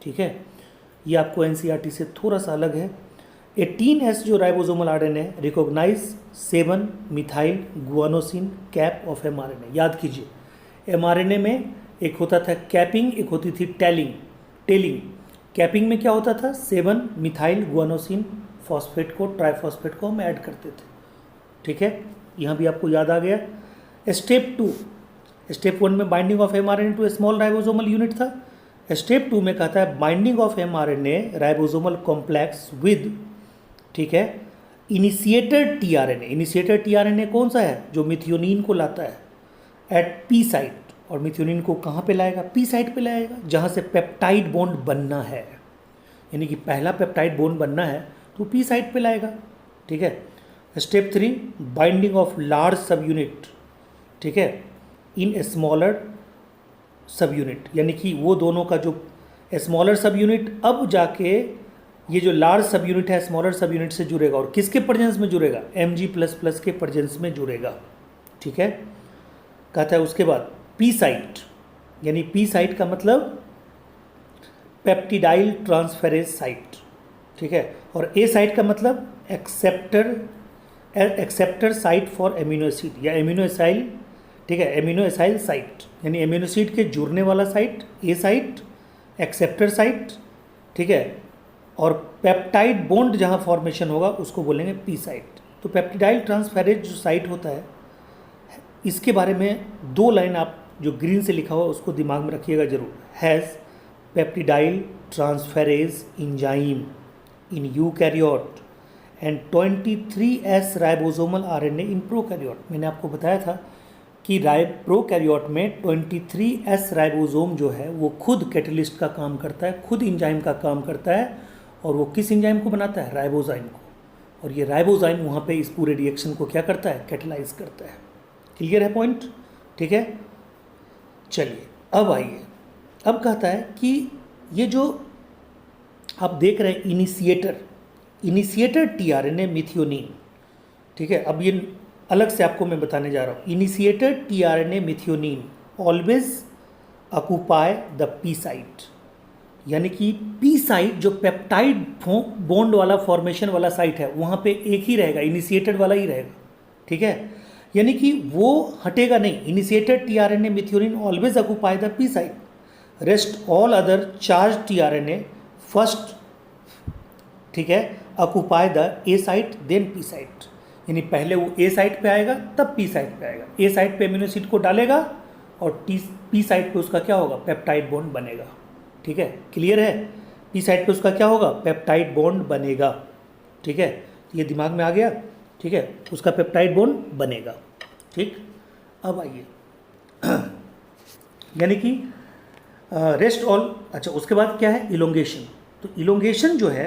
ठीक है, ये आपको NCERT से थोड़ा सा अलग है। 18S जो राइबोसोमल आरएनए है recognize 7 methyl guanosine cap of mRNA। याद कीजिए mRNA में एक होता था कैपिंग, एक होती थी टेलिंग। कैपिंग में क्या होता था, 7 मिथाइल गुआनोसिन फॉस्फेट को, ट्राइफॉस्फेट को हम ऐड करते थे। ठीक है, यहाँ भी आपको याद आ गया। स्टेप 1 में binding of mRNA to small ribosomal unit था। स्टेप 2 में कहता है binding of mRNA ribosomal complex with, ठीक है, इनिशिएटेड टीआरएनए। इनिशिएटेड टीआरएनए कौन सा है, जो मिथियोनिन को लाता है एट पी साइट। और मिथियोनिन को कहाँ पे लाएगा, पी साइट पे लाएगा, जहाँ से पेप्टाइड बॉन्ड बनना है। यानी कि पहला पेप्टाइड बॉन्ड बनना है तो पी साइट पे लाएगा। ठीक है, स्टेप 3 बाइंडिंग ऑफ लार्ज सब यूनिट, ठीक है, इन ए स्मॉलर सब यूनिट। यानी कि वो दोनों का जो स्मॉलर सब यूनिट अब जाके ये जो लार्ज सब यूनिट है स्मॉलर सब यूनिट से जुड़ेगा। और किसके प्रेजेंस में जुड़ेगा, Mg++ के प्रेजेंस में जुड़ेगा। ठीक है, कहता है उसके बाद पी साइट, यानी पी साइट का मतलब पेप्टिडाइल ट्रांसफेरेज साइट। ठीक है, और ए साइट का मतलब acceptor site for amino acid या एमिनो एसाइल। ठीक है, एमिनो एसाइल साइट, यानी एमिनो एसिड के जुड़ने वाला साइट ए साइट, एक्सेप्टर साइट। ठीक है, और पेप्टाइड बॉन्ड जहाँ फॉर्मेशन होगा उसको बोलेंगे पी साइट। तो पेप्टिडाइल ट्रांसफेरेज जो साइट होता है, इसके बारे में 2 लाइन आप जो ग्रीन से लिखा हुआ उसको दिमाग में रखिएगा जरूर। Has peptidyl transferase enzyme in eukaryote and 23S ribosomal RNA in prokaryote. मैंने आपको बताया था कि प्रोकैरियोट में 23S राइबोसोम जो है वो खुद कैटलिस्ट का काम करता है, खुद इंजाइम का काम करता है। और वो किस इंजाइम को बनाता है, राइबोजाइम को। और ये राइबोजाइम वहाँ पे इस पूरे रिएक्शन को क्या करता है, कैटलाइज करता है। क्लियर है पॉइंट। ठीक है, चलिए अब आइए, अब कहता है कि ये जो आप देख रहे हैं इनिशिएटर टीआरएनए मिथियोनिन। ठीक है, अब ये अलग से आपको मैं बताने जा रहा हूँ। Initiated tRNA methionine always occupy the P site, यानी कि पी साइट जो पेप्टाइड बॉन्ड वाला फॉर्मेशन वाला साइट है वहाँ पे एक ही रहेगा, इनिशिएटेड वाला ही रहेगा। ठीक है, यानी कि वो हटेगा नहीं। Initiated tRNA methionine always occupy the P site, rest all other charge tRNA first, ठीक है, occupy the A site then P site. यानी पहले वो ए साइट पे आएगा तब पी साइट पे आएगा। ए साइट पे एमिनो एसिड को डालेगा और पी साइट पे उसका क्या होगा, पेप्टाइड बॉन्ड बनेगा। ठीक है, क्लियर है। पी साइट पे उसका क्या होगा, पेप्टाइड बॉन्ड बनेगा। ठीक है, ये दिमाग में आ गया। ठीक है, उसका पेप्टाइड बॉन्ड बनेगा। ठीक, अब आइए यानी कि रेस्ट ऑल। अच्छा, उसके बाद क्या है, इलोंगेशन। तो इलोंगेशन जो है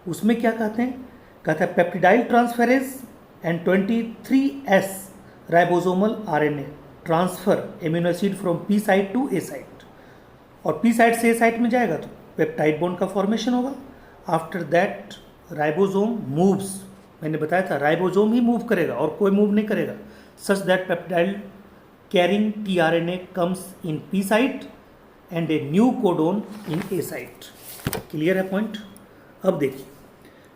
उसमें क्या कहते हैं, कहता है peptidyl transferase and 23S ribosomal RNA transfer amino acid from P site to A site. और पी साइट से ए साइट में जाएगा तो पेप्टाइड बॉन्ड का फॉर्मेशन होगा। आफ्टर दैट राइबोसोम मूव्स, मैंने बताया था राइबोसोम ही मूव करेगा और कोई मूव नहीं करेगा। Such that peptide carrying tRNA comes in P site and a new codon in A site. Clear है पॉइंट। अब देखिए,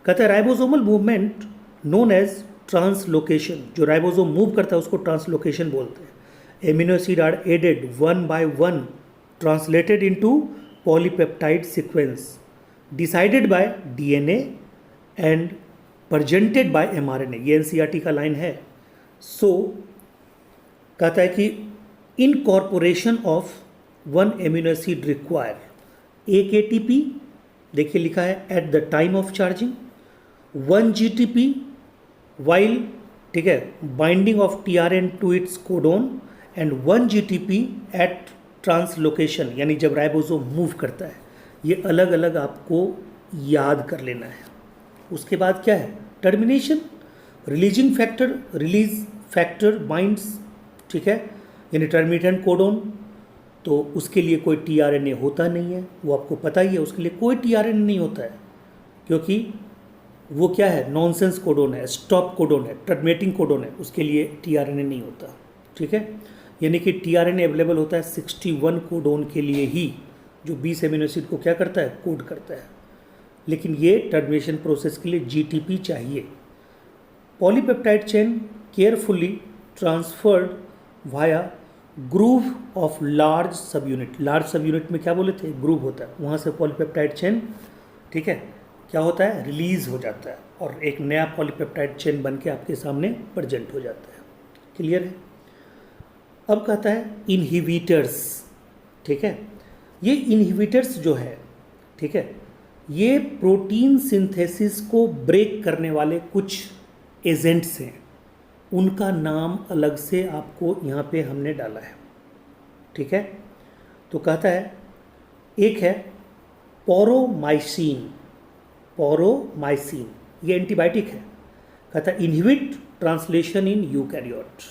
कहते हैं ribosomal movement known as translocation. जो राइबोसोम मूव करता है उसको ट्रांसलोकेशन बोलते हैं। Amino acid are added 1 by 1 translated into polypeptide sequence decided by DNA and presented by mRNA. ये एनसीईआरटी का लाइन है। सो कहता है कि incorporation of 1 amino acid require 1 ATP, देखिए लिखा है at the time of charging, 1 GTP while, ठीक है, binding of TRN to its codon and 1 GTP at translocation, यानी जब राइबोसोम मूव करता है। ये अलग अलग आपको याद कर लेना है। उसके बाद क्या है, termination, releasing factor, release factor binds, ठीक है, यानी टर्मिनेटेंट कोडोन, तो उसके लिए कोई टीआरएनए होता नहीं है, वो आपको पता ही है, उसके लिए कोई टीआरएनए नहीं होता है, क्योंकि वो क्या है, नॉनसेंस कोडोन है, स्टॉप कोडोन है, टर्मिनेटिंग कोडोन है, उसके लिए टीआरएनए नहीं होता, ठीक है। यानी कि टीआरएनए अवेलेबल होता है 61 कोडोन के लिए ही, जो 20 एमिनो एसिड को क्या करता है, कोड करता है, लेकिन ये टर्मिनेशन प्रोसेस के लिए जीटीपी चाहिए। Polypeptide chain carefully transferred via groove of large सब यूनिट, लार्ज सब यूनिट में क्या बोले थे, ग्रूव होता है, वहाँ से पॉलीपेप्टाइड चेन, ठीक है, क्या होता है, रिलीज हो जाता है और एक नया पॉलीपेप्टाइड चेन बन के आपके सामने प्रेजेंट हो जाता है। क्लियर है। अब कहता है इनहिबिटर्स, ठीक है, ये इनहिबिटर्स जो है, ठीक है, ये प्रोटीन सिंथेसिस को ब्रेक करने वाले कुछ एजेंट्स हैं, उनका नाम अलग से आपको यहाँ पे हमने डाला है, ठीक है। तो कहता है एक है पोरोमाइसिन, पोरोमाइसिन ये एंटीबायोटिक है, कहता है इनहिबिट ट्रांसलेशन इन यूकैरियोट,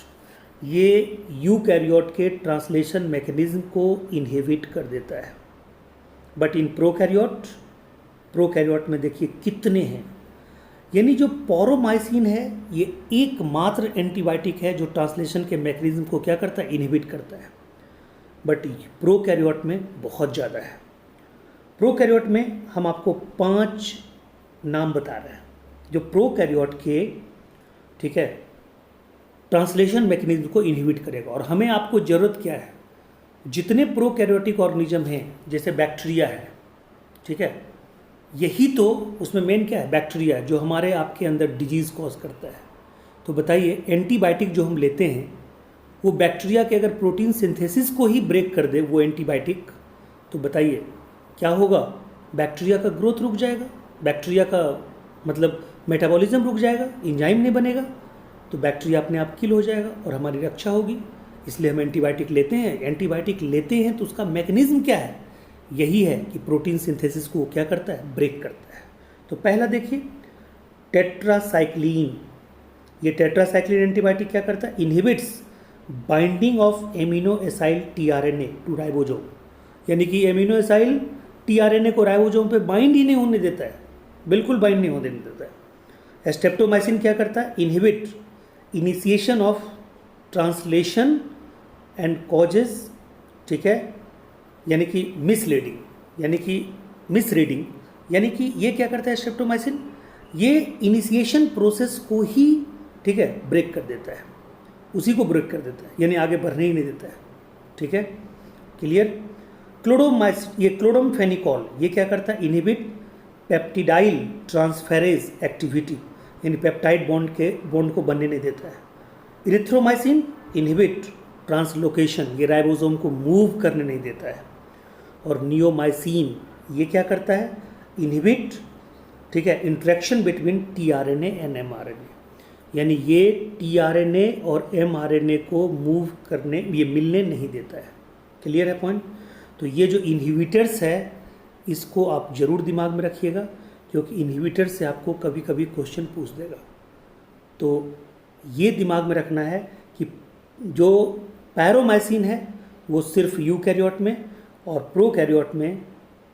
ये यूकैरियोट के ट्रांसलेशन मैकेनिज्म को इनहिबिट कर देता है। बट इन प्रोकैरियोट, प्रोकैरियोट में देखिए कितने हैं, यानी जो पोरोमाइसिन है ये एकमात्र एंटीबायोटिक है जो ट्रांसलेशन के मैकेनिज्म को क्या करता है, इनहिबिट करता है। बट प्रोकैरियोट में बहुत ज़्यादा है। प्रोकैरियोट में हम आपको 5 नाम बता रहे हैं जो प्रोकैरियोट के, ठीक है, ट्रांसलेशन मैकेनिज्म को इनहिबिट करेगा। और हमें आपको ज़रूरत क्या है, जितने प्रोकैरियोटिक ऑर्गेनिज्म हैं, जैसे बैक्टीरिया है, ठीक है, यही तो उसमें मेन क्या है, बैक्टीरिया है, जो हमारे आपके अंदर डिजीज़ कॉज करता है। तो बताइए एंटीबायोटिक जो हम लेते हैं वो बैक्टीरिया के अगर प्रोटीन सिंथेसिस को ही ब्रेक कर दे वो एंटीबायोटिक, तो बताइए क्या होगा, बैक्टीरिया का ग्रोथ रुक जाएगा, बैक्टीरिया का मतलब मेटाबॉलिज्म रुक जाएगा, एंजाइम नहीं बनेगा, तो बैक्टीरिया अपने आप किल हो जाएगा और हमारी रक्षा होगी। इसलिए हम एंटीबायोटिक लेते हैं। एंटीबायोटिक लेते हैं तो उसका मैकेनिज्म क्या है, यही है कि प्रोटीन सिंथेसिस को क्या करता है, ब्रेक करता है। तो पहला देखिए टेट्रासाइक्लिन, ये टेट्रासाइक्लिन एंटीबायोटिक क्या करता है, inhibits binding of amino acyl tRNA to ribosome, यानी कि एमिनो एसाइल टीआरएनए को राइबोसोम पे बाइंड ही नहीं होने देता है, बिल्कुल बाइंड नहीं होने देता है। स्ट्रेप्टोमाइसिन क्या करता है, inhibit initiation of translation and causes, ठीक है, यानी कि मिसलीडिंग, यानी कि मिसरीडिंग, यानी कि ये क्या करता है स्ट्रेप्टोमाइसिन, ये इनिशिएशन प्रोसेस को ही, ठीक है, ब्रेक कर देता है, उसी को ब्रेक कर देता है, यानी आगे बढ़ने ही नहीं देता है, ठीक है। क्लियर। ये क्लोडोमफेनिकॉल ये क्या करता है, इनहिबिट पेप्टिडाइल ट्रांसफेरेज एक्टिविटी, यानी पेप्टाइड बॉन्ड को बनने नहीं देता है। इरिथ्रोमाइसिन इनहिबिट ट्रांसलोकेशन, ये राइबोसोम को मूव करने नहीं देता है। और नियोमाइसिन ये क्या करता है, इनहिबिट, ठीक है, interaction between tRNA and mRNA, यानी ये टीआरएनए और एमआरएनए को मूव करने, ये मिलने नहीं देता है। क्लियर है पॉइंट। तो ये जो इनहिबिटर्स है इसको आप जरूर दिमाग में रखिएगा, क्योंकि इनहिबिटर से आपको कभी कभी क्वेश्चन पूछ देगा। तो ये दिमाग में रखना है कि जो पैरोमाइसिन है वो सिर्फ यूकैरियोट में और प्रोकैरियोट में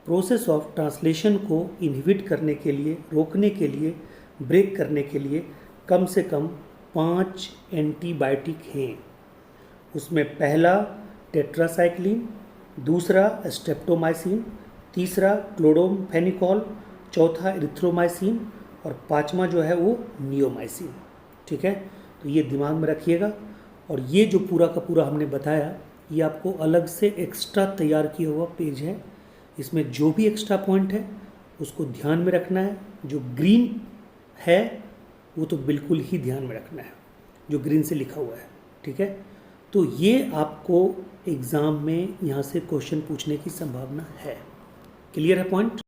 प्रोसेस ऑफ ट्रांसलेशन को इनहिबिट करने के लिए, रोकने के लिए, ब्रेक करने के लिए कम से कम 5 एंटीबायोटिक हैं। उसमें पहला टेट्रासाइक्लिन, दूसरा स्ट्रेप्टोमाइसिन, तीसरा क्लोडोमफेनिकॉल, चौथा इरिथ्रोमाइसिन और 5वां जो है वो नियोमाइसिन, ठीक है। तो ये दिमाग में रखिएगा। और ये जो पूरा का पूरा हमने बताया ये आपको अलग से एक्स्ट्रा तैयार किया हुआ पेज है, इसमें जो भी एक्स्ट्रा पॉइंट है उसको ध्यान में रखना है। जो ग्रीन है वो तो बिल्कुल ही ध्यान में रखना है, जो ग्रीन से लिखा हुआ है, ठीक है। तो ये आपको एग्ज़ाम में यहाँ से क्वेश्चन पूछने की संभावना है। क्लियर है पॉइंट।